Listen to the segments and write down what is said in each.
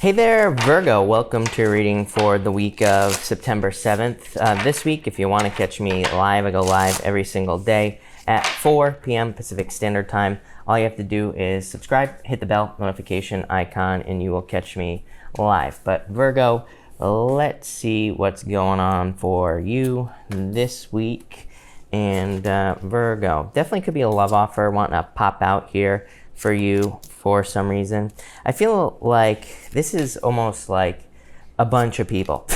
Hey there, Virgo. Welcome to your reading for the week of September 7th. This week, if you want to catch me live, I go live every single day at 4 p.m. Pacific Standard Time. All you have to do is subscribe, hit the bell notification icon, and you will catch me live. But Virgo, let's see what's going on for you this week. And Virgo, definitely could be a love offer wanting to pop out here for you for some reason. I feel like this is almost like a bunch of people.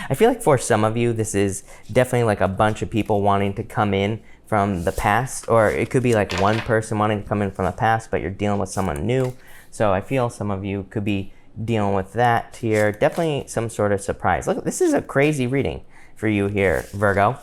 I feel like for some of you, this is definitely like a bunch of people wanting to come in from the past, or it could be like one person wanting to come in from the past, but you're dealing with someone new. So I feel some of you could be dealing with that here. Definitely some sort of surprise. Look, this is a crazy reading for you here, Virgo.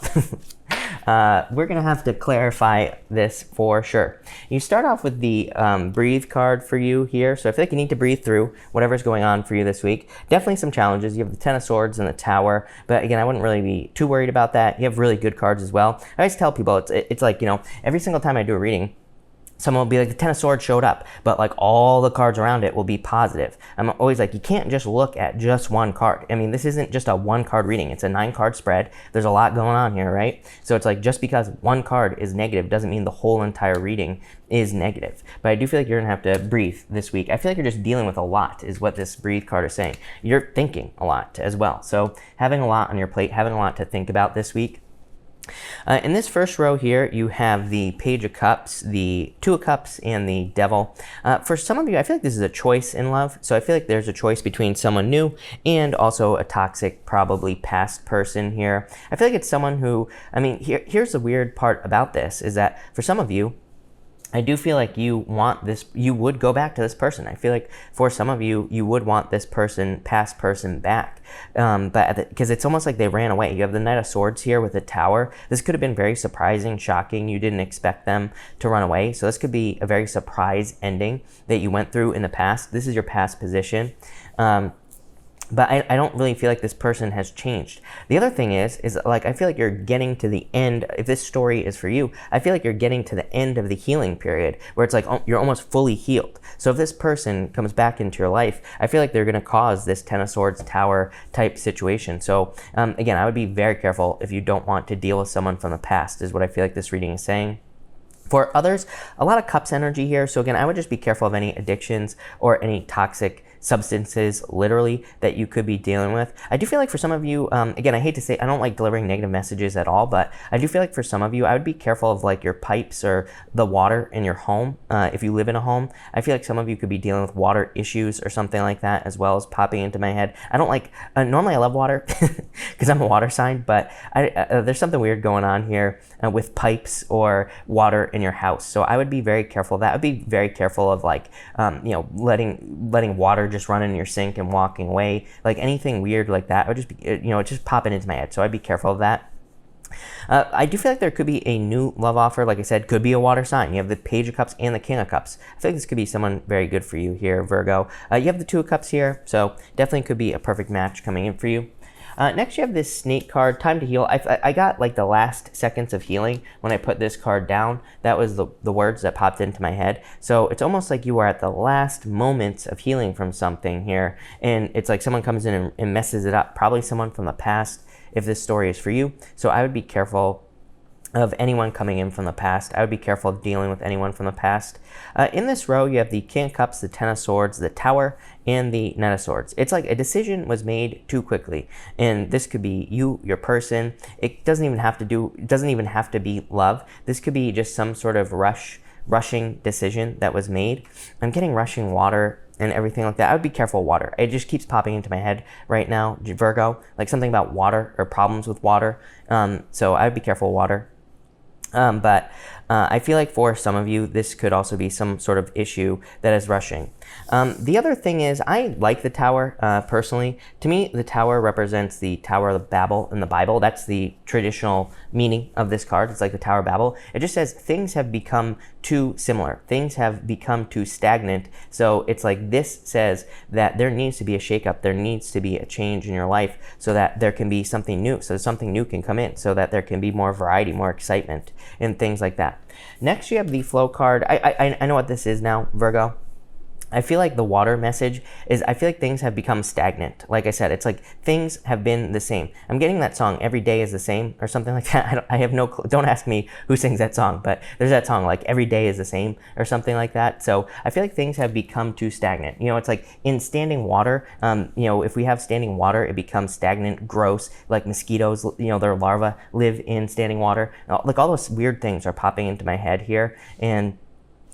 We're going to have to clarify this for sure. You start off with the breathe card for you here. So I feel like you need to breathe through whatever's going on for you this week. Definitely some challenges. You have the Ten of Swords and the Tower. But again, I wouldn't really be too worried about that. You have really good cards as well. I always tell people it's like, you know, every single time I do a reading, someone will be like, the Ten of Swords showed up, but like all the cards around it will be positive. I'm always like, you can't just look at just one card. I mean, this isn't just a one card reading. It's a 9-card spread. There's a lot going on here, right? So it's like, just because one card is negative doesn't mean the whole entire reading is negative. But I do feel like you're gonna have to breathe this week. I feel like you're just dealing with a lot is what this breathe card is saying. You're thinking a lot as well. So having a lot on your plate, having a lot to think about this week. In this first row here, you have the Page of Cups, the Two of Cups, and the Devil. For some of you, I feel like this is a choice in love. So I feel like there's a choice between someone new and also a toxic, probably past person here. I feel like it's someone who, I mean, here's the weird part about this is that for some of you, I do feel like you want this, you would go back to this person. I feel like for some of you, you would want this person, past person back. But because it's almost like they ran away. You have the Knight of Swords here with the Tower. This could have been very surprising, shocking. You didn't expect them to run away. So this could be a very surprise ending that you went through in the past. This is your past position. But I don't really feel like this person has changed. The other thing is like, I feel like you're getting to the end. If this story is for you, I feel like you're getting to the end of the healing period where it's like, oh, you're almost fully healed. So if this person comes back into your life, I feel like they're going to cause this Ten of Swords Tower type situation. So again, I would be very careful if you don't want to deal with someone from the past is what I feel like this reading is saying. For others, a lot of Cups energy here. So again, I would just be careful of any addictions or any toxic substances, literally, that you could be dealing with. I do feel like for some of you, again, I hate to say, I don't like delivering negative messages at all, but I do feel like for some of you, I would be careful of like your pipes or the water in your home. If you live in a home, I feel like some of you could be dealing with water issues or something like that, as well as popping into my head. I don't like, normally I love water because I'm a water sign, but there's something weird going on here with pipes or water in your house. So I would be very careful of that. I would be very careful of like, you know, letting water just run in your sink and walking away. Like anything weird like that, I would just be, you know, just popping into my head. So I'd be careful of that. I do feel like there could be a new love offer. Like I said, could be a water sign. You have the Page of Cups and the King of Cups. I feel like this could be someone very good for you here, Virgo. You have the Two of Cups here, so definitely could be a perfect match coming in for you. Next, you have this Snake card, Time to Heal. I got like the last seconds of healing when I put this card down. That was the words that popped into my head. So it's almost like you are at the last moments of healing from something here. And it's like someone comes in and messes it up. Probably someone from the past if this story is for you. So I would be careful of anyone coming in from the past. I would be careful of dealing with anyone from the past. In this row, you have the King of Cups, the Ten of Swords, the Tower, and the Knight of Swords. It's like a decision was made too quickly. And this could be you, your person. It doesn't even have to be love. This could be just some sort of rushing decision that was made. I'm getting rushing water and everything like that. I would be careful of water. It just keeps popping into my head right now, Virgo, like something about water or problems with water. So I would be careful of water. But I feel like for some of you, this could also be some sort of issue that is rushing. The other thing is, I like the Tower personally. To me, the Tower represents the Tower of Babel in the Bible. That's the traditional meaning of this card. It's like the Tower of Babel. It just says things have become too similar. Things have become too stagnant. So it's like this says that there needs to be a shakeup. There needs to be a change in your life so that there can be something new. So something new can come in so that there can be more variety, more excitement, and things like that. Next, you have the Flow card. I know what this is now, Virgo. I feel like the water message is, I feel like things have become stagnant. Like I said, it's like things have been the same. I'm getting that song, Every Day is the Same, or something like that. I have no clue. Don't ask me who sings that song, but there's that song, like Every Day is the Same, or something like that. So I feel like things have become too stagnant. You know, it's like in standing water, you know, if we have standing water, it becomes stagnant, gross, like mosquitoes, you know, their larvae live in standing water. Like all those weird things are popping into my head here, and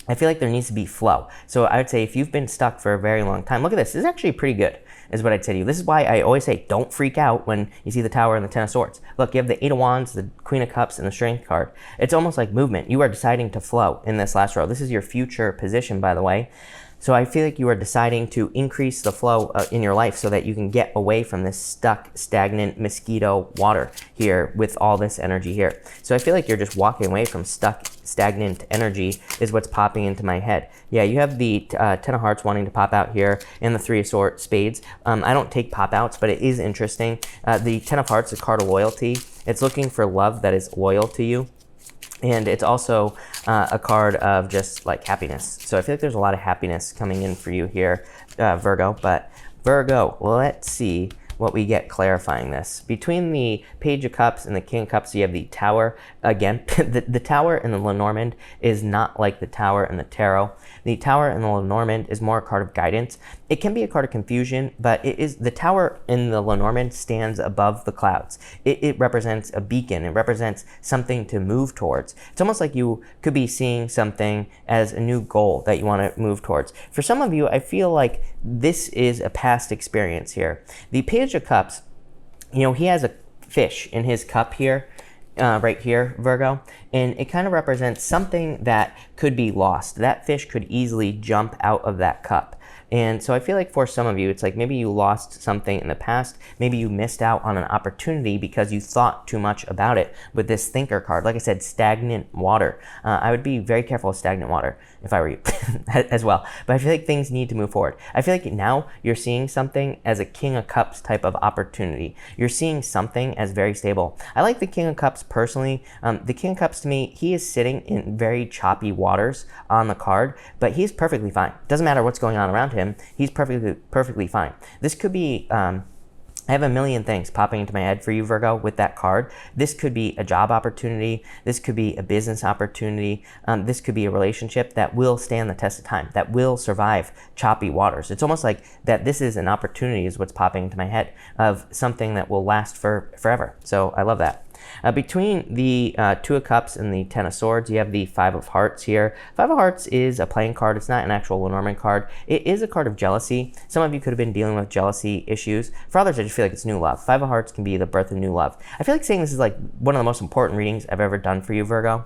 I feel like there needs to be flow. So I would say if you've been stuck for a very long time, look at this. This is actually pretty good, is what I'd say to you. This is why I always say don't freak out when you see the Tower and the Ten of Swords. Look, you have the Eight of Wands, the Queen of Cups, and the Strength card. It's almost like movement. You are deciding to flow in this last row. This is your future position, by the way. So I feel like you are deciding to increase the flow in your life so that you can get away from this stuck, stagnant mosquito water here with all this energy here. So I feel like you're just walking away from stuck, stagnant energy is what's popping into my head. Yeah, you have the Ten of Hearts wanting to pop out here and the Three of Spades. I don't take pop outs, but it is interesting. The Ten of Hearts is a card of loyalty. It's looking for love that is loyal to you. And it's also a card of just like happiness. So I feel like there's a lot of happiness coming in for you here, Virgo. But Virgo, let's see what we get clarifying this. Between the Page of Cups and the King of Cups, you have the Tower. Again, the Tower in the Lenormand is not like the Tower in the Tarot. The Tower in the Lenormand is more a card of guidance. It can be a card of confusion, but it is the Tower in the Lenormand stands above the clouds. It represents a beacon. It represents something to move towards. It's almost like you could be seeing something as a new goal that you want to move towards. For some of you, I feel like this is a past experience here. The Page of Cups, you know, he has a fish in his cup here. Right here, Virgo, and it kind of represents something that could be lost. That fish could easily jump out of that cup. And so I feel like for some of you, it's like maybe you lost something in the past. Maybe you missed out on an opportunity because you thought too much about it with this Thinker card. Like I said, stagnant water. I would be very careful with stagnant water if I were you as well. But I feel like things need to move forward. I feel like now you're seeing something as a King of Cups type of opportunity. You're seeing something as very stable. I like the King of Cups personally. The King of Cups to me, he is sitting in very choppy waters on the card, but he's perfectly fine. Doesn't matter what's going on around him. He's perfectly fine. This could be, I have a million things popping into my head for you, Virgo, with that card. This could be a job opportunity. This could be a business opportunity. This could be a relationship that will stand the test of time, that will survive choppy waters. It's almost like that this is an opportunity is what's popping into my head of something that will last forever. So I love that. Between the Two of Cups and the Ten of Swords, you have the Five of Hearts here. Five of Hearts is a playing card. It's not an actual Lenormand card. It is a card of jealousy. Some of you could have been dealing with jealousy issues. For others, I just feel like it's new love. Five of Hearts can be the birth of new love. I feel like saying this is like one of the most important readings I've ever done for you, Virgo.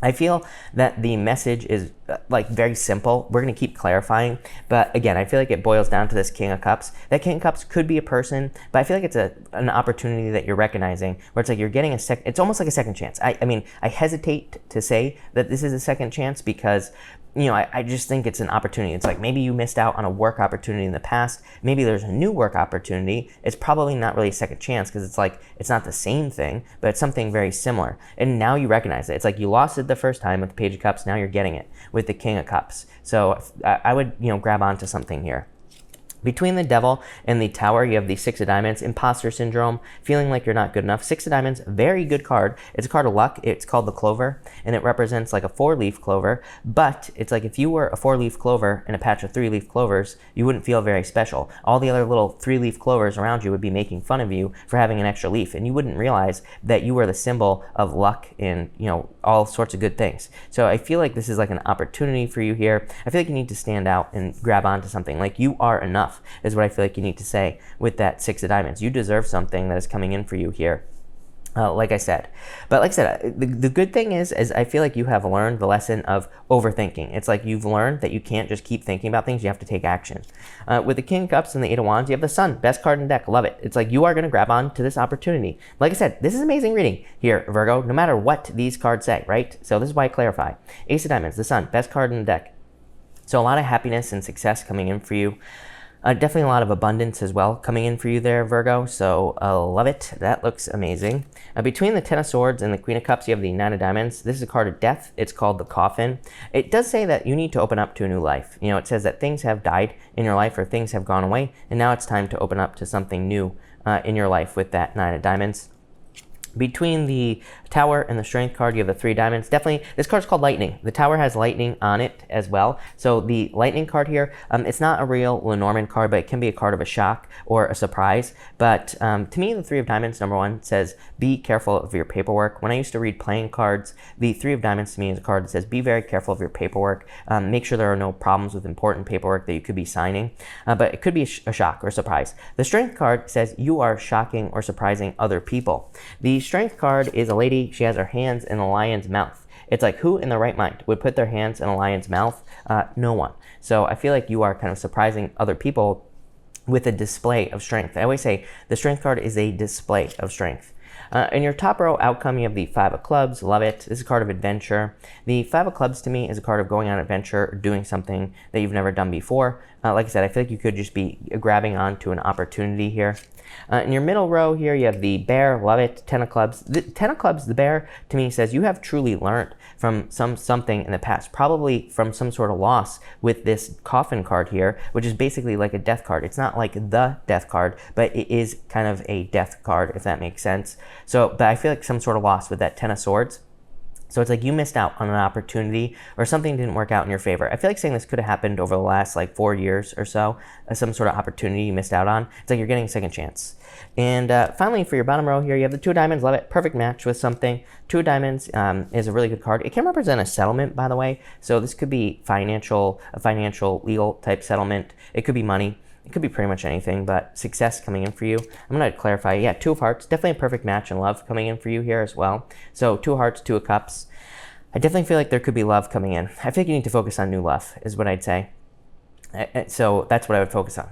I feel that the message is like very simple. We're going to keep clarifying, but again, I feel like it boils down to this King of Cups. That King of Cups could be a person, but I feel like it's an opportunity that you're recognizing where it's like you're getting it's almost like a second chance. I mean, I hesitate to say that this is a second chance because, you know, I just think it's an opportunity. It's like maybe you missed out on a work opportunity in the past. Maybe there's a new work opportunity. It's probably not really a second chance because it's like, it's not the same thing, but it's something very similar. And now you recognize it. It's like you lost it the first time with the Page of Cups. Now you're getting it with the King of Cups. So I would, you know, grab onto something here. Between the Devil and the Tower, you have the Six of Diamonds, imposter syndrome, feeling like you're not good enough. Six of Diamonds, very good card. It's a card of luck. It's called the Clover, and it represents like a 4-leaf clover. But it's like if you were a 4-leaf clover in a patch of 3-leaf clovers, you wouldn't feel very special. All the other little 3-leaf clovers around you would be making fun of you for having an extra leaf, and you wouldn't realize that you were the symbol of luck and, you know, all sorts of good things. So I feel like this is like an opportunity for you here. I feel like you need to stand out and grab onto something. Like you are enough is what I feel like you need to say with that Six of Diamonds. You deserve something that is coming in for you here. Like I said. But like I said, the good thing is I feel like you have learned the lesson of overthinking. It's like you've learned that you can't just keep thinking about things. You have to take action. With the King of Cups and the Eight of Wands, you have the Sun. Best card in the deck. Love it. It's like you are going to grab on to this opportunity. Like I said, this is amazing reading here, Virgo, no matter what these cards say, right? So this is why I clarify. Ace of Diamonds, the Sun. Best card in the deck. So a lot of happiness and success coming in for you. Definitely a lot of abundance as well coming in for you there, Virgo. So love it. That looks amazing. Between the Ten of Swords and the Queen of Cups, you have the Nine of Diamonds. This is a card of death. It's called the Coffin. It does say that you need to open up to a new life. You know, it says that things have died in your life or things have gone away, and now it's time to open up to something new in your life with that Nine of Diamonds. Between the Tower and the Strength card, you have the Three of Diamonds. Definitely, this card's called Lightning. The Tower has lightning on it as well. So the Lightning card here, it's not a real Lenormand card, but it can be a card of a shock or a surprise. But to me, the Three of Diamonds, number one, says be careful of your paperwork. When I used to read playing cards, the Three of Diamonds to me is a card that says be very careful of your paperwork. Make sure there are no problems with important paperwork that you could be signing. But it could be a shock or surprise. The Strength card says you are shocking or surprising other people. The Strength card is a lady. She has her hands in a lion's mouth. It's like, who in their right mind would put their hands in a lion's mouth? No one. So I feel like you are kind of surprising other people with a display of strength. I always say the Strength card is a display of strength. In your top row outcome, you have the Five of Clubs. Love it. This is a card of adventure. The Five of Clubs to me is a card of going on adventure or doing something that you've never done before. Like I said, I feel like you could just be grabbing onto an opportunity here. In your middle row here, you have the Bear. Love it. Ten of Clubs. The Ten of Clubs, the Bear, to me says you have truly learned from something in the past, probably from some sort of loss with this Coffin card here, which is basically like a death card. It's not like the death card, but it is kind of a death card, if that makes sense. So, but I feel like some sort of loss with that Ten of Swords. So it's like you missed out on an opportunity or something didn't work out in your favor. I feel like saying this could have happened over the last like 4 years or so, some sort of opportunity you missed out on. It's like you're getting a second chance. And finally, for your bottom row here, you have the Two of Diamonds. Love it. Perfect match with something. Two of Diamonds is a really good card. It can represent a settlement, by the way. So this could be a financial, legal type settlement. It could be money. It could be pretty much anything, but success coming in for you. I'm going to clarify. Yeah, Two of Hearts. Definitely a perfect match in love coming in for you here as well. So Two of Hearts, Two of Cups. I definitely feel like there could be love coming in. I feel like you need to focus on new love is what I'd say. So that's what I would focus on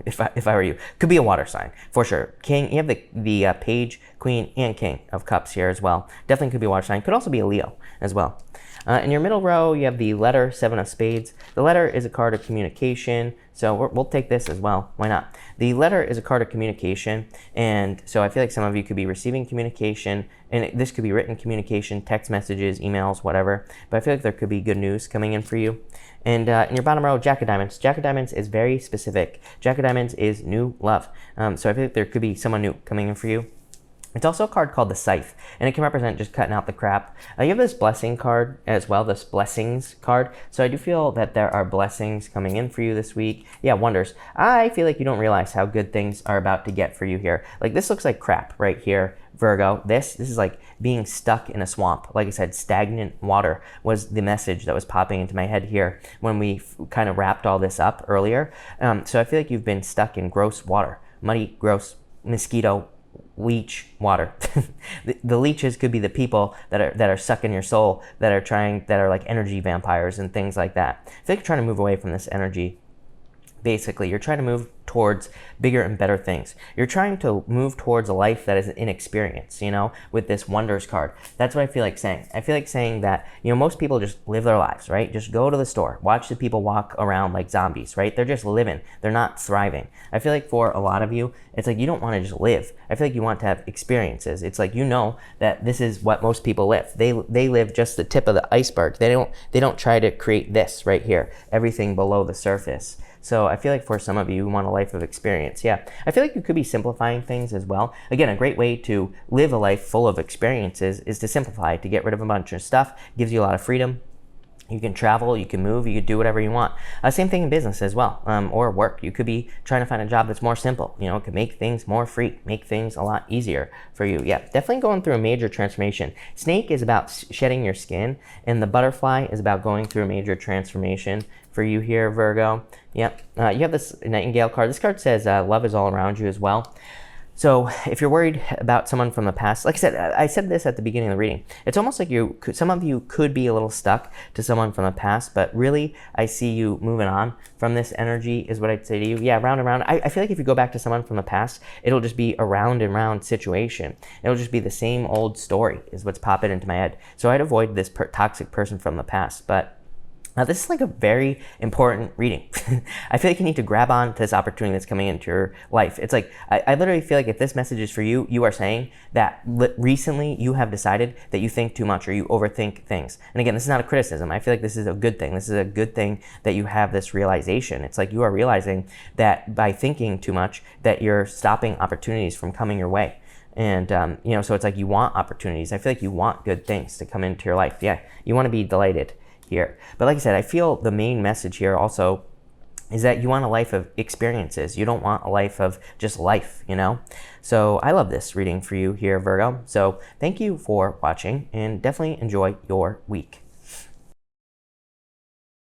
if I were you. Could be a water sign for sure. King, you have the Page, Queen, and King of Cups here as well. Definitely could be a water sign. Could also be a Leo as well. In your middle row, you have the letter, Seven of Spades. The letter is a card of communication, so we'll take this as well. Why not? The letter is a card of communication, and so I feel like some of you could be receiving communication, and this could be written communication, text messages, emails, whatever, but I feel like there could be good news coming in for you. And in your bottom row, Jack of Diamonds. Jack of Diamonds is very specific. Jack of Diamonds is new love, so I feel like there could be someone new coming in for you. It's also a card called the Scythe, and it can represent just cutting out the crap. You have this Blessing card as well, this Blessings card. So I do feel that there are blessings coming in for you this week. Yeah, wonders. I feel like you don't realize how good things are about to get for you here. Like this looks like crap right here, Virgo. This is like being stuck in a swamp. Like I said, stagnant water was the message that was popping into my head here when we kind of wrapped all this up earlier. So I feel like you've been stuck in gross water, muddy, gross, mosquito, leech water. The leeches could be the people that are sucking your soul, that are like energy vampires and things like that. I feel like you're trying to move away from this energy. Basically, you're trying to move towards bigger and better things. You're trying to move towards a life that is inexperienced, you know, with this Wonders card. That's what I feel like saying. I feel like saying that, you know, most people just live their lives, right? Just go to the store, watch the people walk around like zombies, right? They're just living. They're not thriving. I feel like for a lot of you, it's like you don't want to just live. I feel like you want to have experiences. It's like, you know, that this is what most people live. They live just the tip of the iceberg. They don't try to create this right here, everything below the surface. So I feel like for some of you, you want a life of experience. Yeah, I feel like you could be simplifying things as well. Again, a great way to live a life full of experiences is to simplify, to get rid of a bunch of stuff. It gives you a lot of freedom. You can travel, you can move, you can do whatever you want. Same thing in business as well, or work. You could be trying to find a job that's more simple. You know, it could make things more free, make things a lot easier for you. Yeah, definitely going through a major transformation. Snake is about shedding your skin, and the butterfly is about going through a major transformation for you here, Virgo. Yep, you have this Nightingale card. This card says love is all around you as well. So if you're worried about someone from the past, like I said this at the beginning of the reading, it's almost like some of you could be a little stuck to someone from the past, but really I see you moving on from this energy is what I'd say to you. Yeah, round and round. I feel like if you go back to someone from the past, it'll just be a round and round situation. It'll just be the same old story is what's popping into my head. So I'd avoid this toxic person from the past, but Now, this is like a very important reading. I feel like you need to grab on to this opportunity that's coming into your life. It's like, I literally feel like if this message is for you, you are saying that recently you have decided that you think too much or you overthink things. And again, this is not a criticism. I feel like this is a good thing. This is a good thing that you have this realization. It's like you are realizing that by thinking too much, that you're stopping opportunities from coming your way. And, so it's like you want opportunities. I feel like you want good things to come into your life. Yeah, you want to be delighted here. But like I said, I feel the main message here also is that you want a life of experiences. You don't want a life of just life, So I love this reading for you here, Virgo. So thank you for watching and definitely enjoy your week.